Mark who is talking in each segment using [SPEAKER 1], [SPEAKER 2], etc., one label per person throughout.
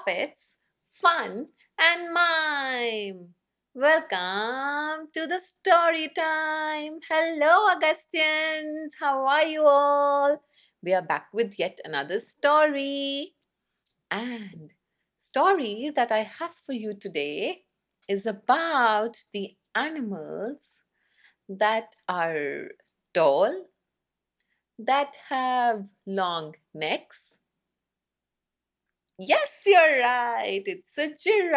[SPEAKER 1] puppets, fun, and mime. Welcome to the story time. Hello, Augustians. How are you all? We are back with yet another story. And story that I have for you today is about the animals that are tall, that have long necks. Yes, you're right. It's a giraffe.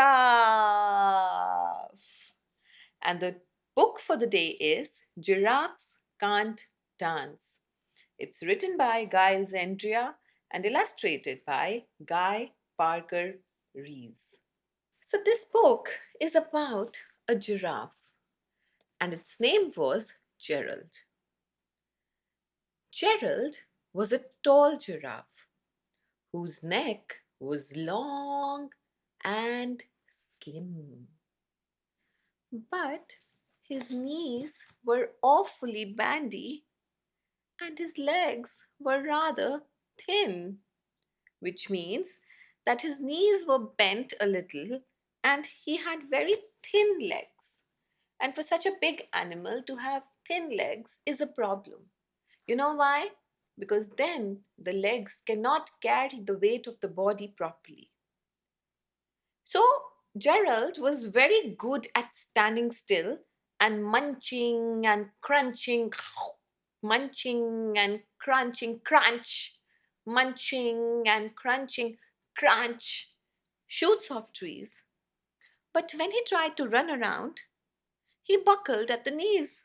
[SPEAKER 1] And the book for the day is Giraffes Can't Dance. It's written by Giles Andrea and illustrated by Guy Parker Reeves. So, this book is about a giraffe, and its name was Gerald. Gerald was a tall giraffe whose neck was long and slim. But his knees were awfully bandy and his legs were rather thin, which means that his knees were bent a little and he had very thin legs. And for such a big animal to have thin legs is a problem. You know why? Because then the legs cannot carry the weight of the body properly. So Gerald was very good at standing still and munching and crunching, munching and crunching, crunch, munching and crunching, crunch, shoots off trees. But when he tried to run around, he buckled at the knees.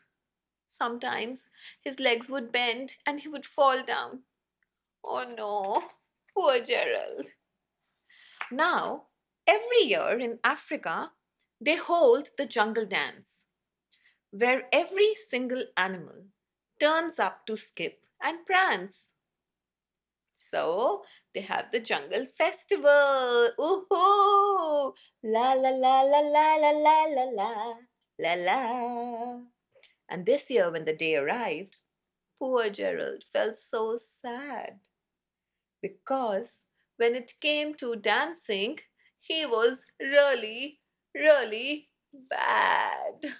[SPEAKER 1] Sometimes his legs would bend and he would fall down. Oh no, poor Gerald. Now, every year in Africa, they hold the jungle dance, where every single animal turns up to skip and prance. So, they have the jungle festival. Ooh, la la la la la la la la la la la. And this year, when the day arrived, poor Gerald felt so sad because when it came to dancing, he was really, really bad.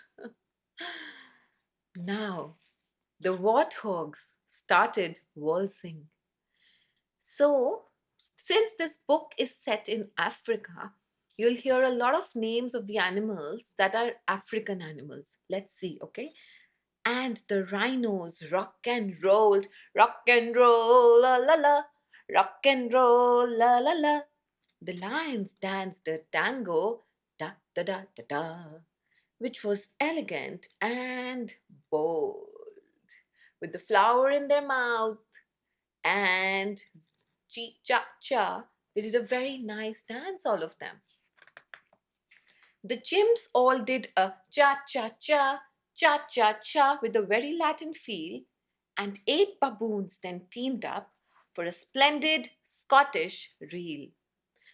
[SPEAKER 1] Now, the warthogs started waltzing. So, since this book is set in Africa, you'll hear a lot of names of the animals that are African animals. Let's see, okay? And the rhinos rock and roll, la la la, rock and roll, la la la. The lions danced a tango, da da da da da, which was elegant and bold, with the flower in their mouth and chi cha cha. They did a very nice dance, all of them. The chimps all did a cha cha cha with a very Latin feel, and 8 baboons then teamed up for a splendid Scottish reel.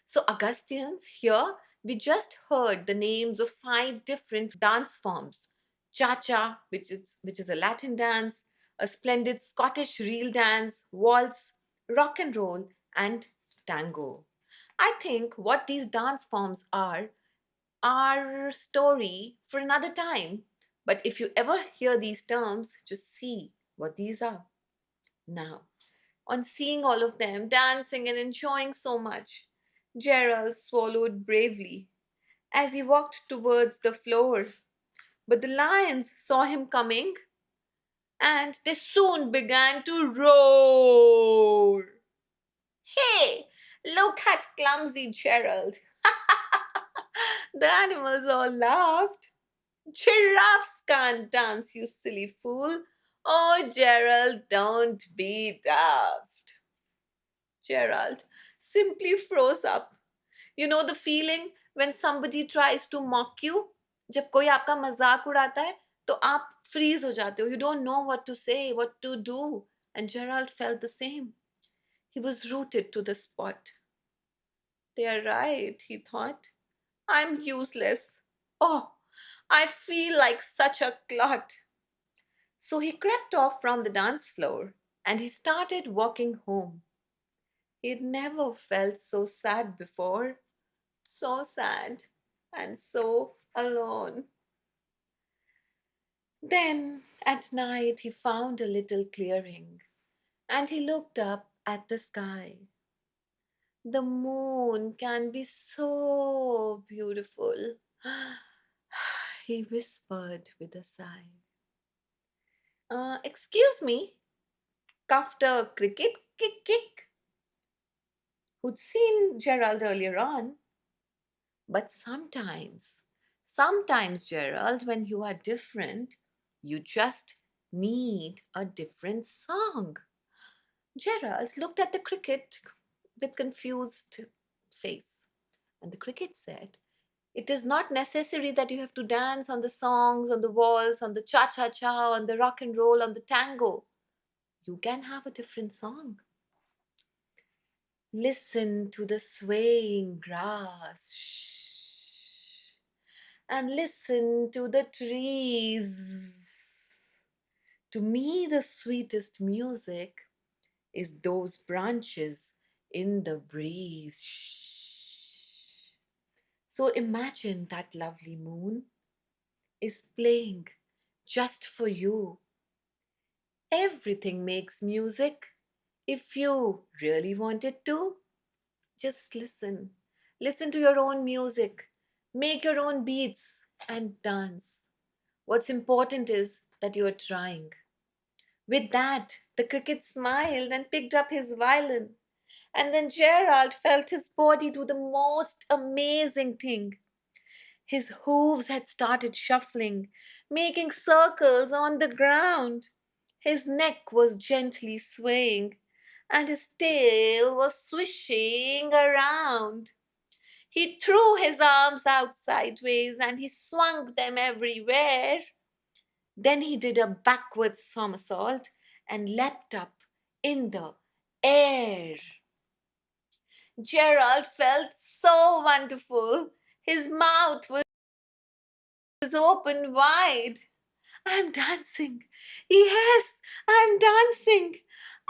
[SPEAKER 1] So, Augustians, here we just heard the names of 5 different dance forms: cha cha, which is a Latin dance, a splendid Scottish reel dance, waltz, rock and roll, and tango. I think what these dance forms are our story for another time. But if you ever hear these terms, just see what these are. Now, on seeing all of them dancing and enjoying so much, Gerald swallowed bravely as he walked towards the floor. But the lions saw him coming and they soon began to roar. Hey, look at clumsy Gerald. The animals all laughed. Giraffes can't dance, you silly fool. Oh, Gerald, don't be daft. Gerald simply froze up. You know the feeling when somebody tries to mock you? जब कोई आपका मजाक उड़ाता है तो आप freeze हो जाते हो. You don't know what to say, what to do. And Gerald felt the same. He was rooted to the spot. They are right, he thought. I'm useless. Oh, I feel like such a clot. So he crept off from the dance floor and he started walking home. He'd never felt so sad before. so sad and so alone. Then at night he found a little clearing and he looked up at the sky. The moon can be so beautiful, he whispered with a sigh. Excuse me, coughed a cricket kick kick, who'd seen Gerald earlier on. But sometimes, Gerald, when you are different, you just need a different song. Gerald looked at the cricket with confused face, and the cricket said, "It is not necessary that you have to dance on the songs, on the waltz, on the cha cha cha, on the rock and roll, on the tango. You can have a different song. Listen to the swaying grass. Shh. And listen to the trees. To me, the sweetest music is those branches in the breeze. Shh. So imagine that lovely moon is playing just for you. Everything makes music if you really want it to. Just listen. Listen to your own music. Make your own beats and dance. What's important is that you are trying. With that, the cricket smiled and picked up his violin. And then Gerald felt his body do the most amazing thing. His hooves had started shuffling, making circles on the ground. His neck was gently swaying, and his tail was swishing around. He threw his arms out sideways and he swung them everywhere. Then he did a backward somersault and leapt up in the air. Gerald felt so wonderful. His mouth was open wide. I'm dancing. Yes, I'm dancing.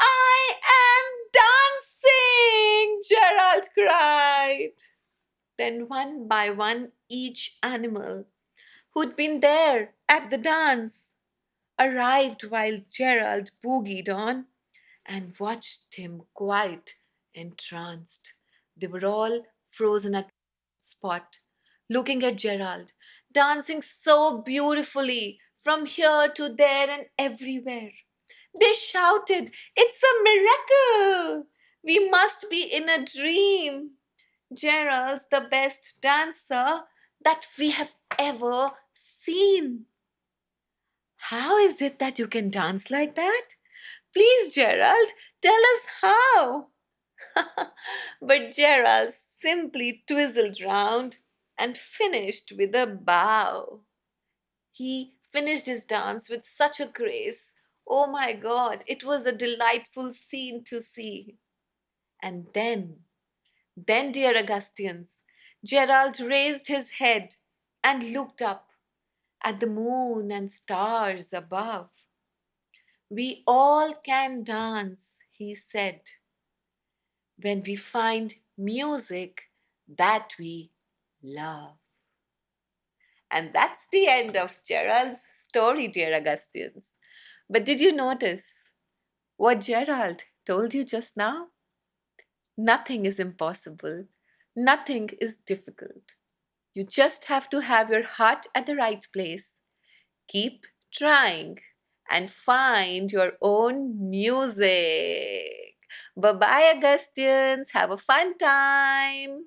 [SPEAKER 1] I am dancing, Gerald cried. Then one by one, each animal who'd been there at the dance arrived while Gerald boogied on and watched him quite entranced. They were all frozen at spot, looking at Gerald, dancing so beautifully from here to there and everywhere. They shouted, "It's a miracle! We must be in a dream. Gerald's the best dancer that we have ever seen." "How is it that you can dance like that? Please, Gerald, tell us how." But Gerald simply twizzled round and finished with a bow. He finished his dance with such a grace. Oh my God, it was a delightful scene to see. And then, dear Augustians, Gerald raised his head and looked up at the moon and stars above. "We all can dance," he said, "when we find music that we love." And that's the end of Gerald's story, dear Augustians. But did you notice what Gerald told you just now? Nothing is impossible, nothing is difficult. You just have to have your heart at the right place, keep trying, and find your own music. Bye bye, Augustians. Have a fun time.